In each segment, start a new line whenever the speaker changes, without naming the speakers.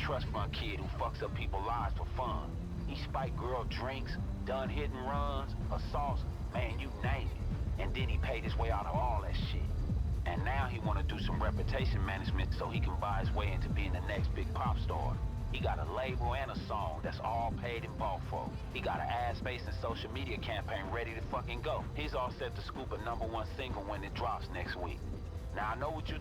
trust fund kid who fucks up people's lives for fun. He spiked girl drinks, done hit and runs, assaults, man, you name it. And then he paid his way out of all that shit. And now he wanna do some reputation management so he can buy his way into being the next big pop star. He got a label and a song that's all paid and bought for. He got an ad space and social media campaign ready to fucking go. He's all set to scoop a #1 single when it drops next week. Now I know what you...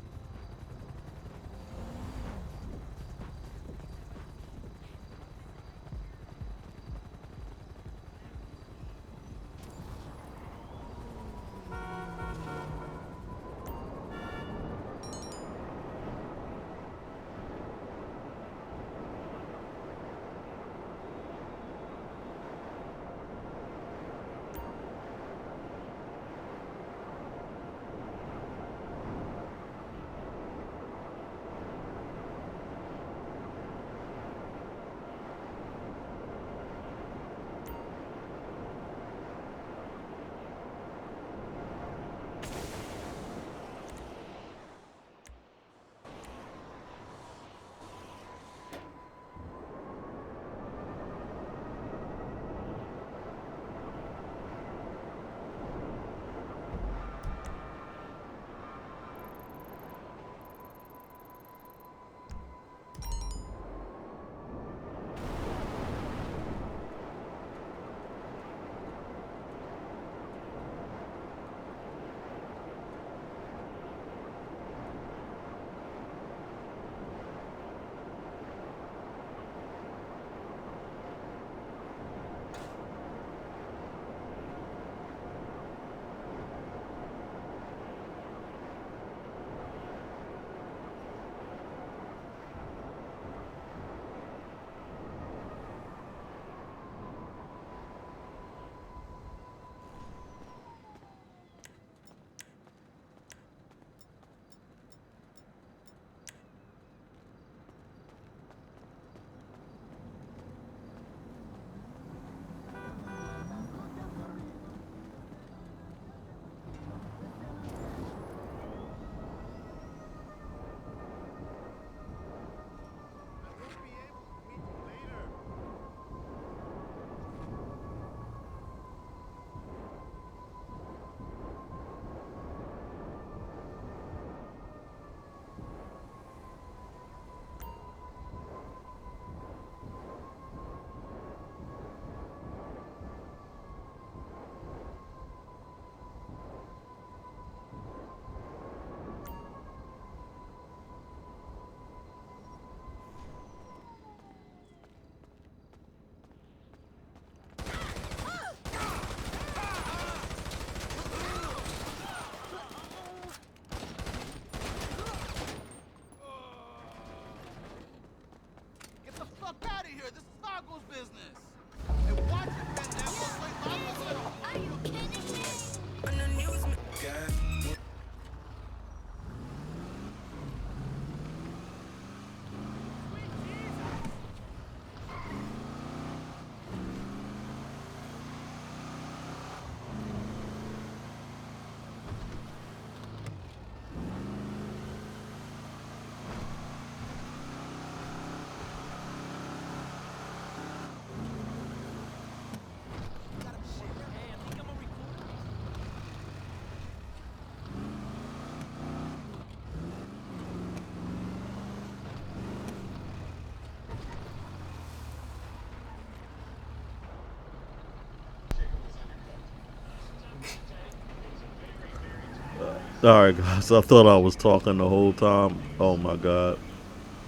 Alright, guys, I thought I was talking the whole time. Oh my god.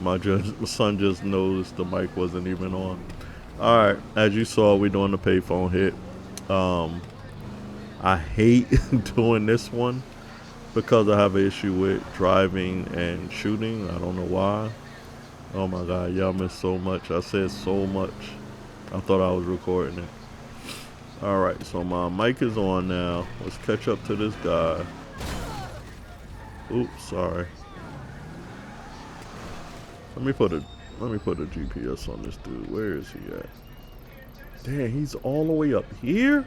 My son just noticed the mic wasn't even on. Alright, as you saw, we're doing the payphone hit. I hate doing this one because I have an issue with driving and shooting. I don't know why. Oh my god, y'all missed so much. I said so much. I thought I was recording it. Alright, so my mic is on now. Let's catch up to this guy. Oops, sorry. Let me put a GPS on this dude. Where is he at? Damn, he's all the way up here?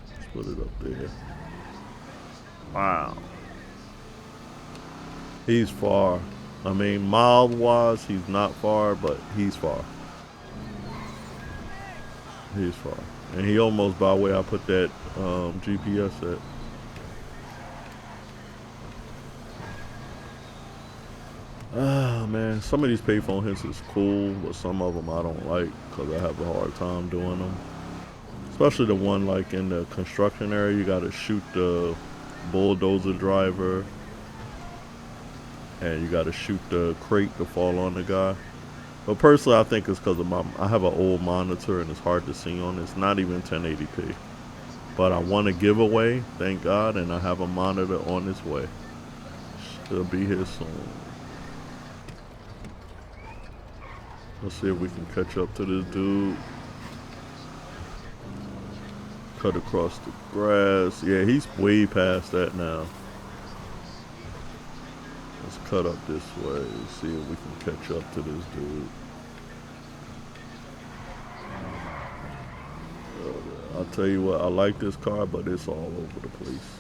Let's put it up there. Wow. He's far. I mean, mile wise, he's not far, but he's far. He's far. And he almost by where I put that GPS at. Ah, man, some of these payphone hits is cool, but some of them I don't like because I have a hard time doing them. Especially the one like in the construction area, you gotta shoot the bulldozer driver and you gotta shoot the crate to fall on the guy. But personally, I think it's because of I have an old monitor and it's hard to see on. It's not even 1080p. But I want a giveaway, thank God, and I have a monitor on its way. She'll be here soon. Let's see if we can catch up to this dude. Cut across the grass. Yeah, he's way past that now. Let's cut up this way. See if we can catch up to this dude. I'll tell you what, I like this car, but it's all over the place.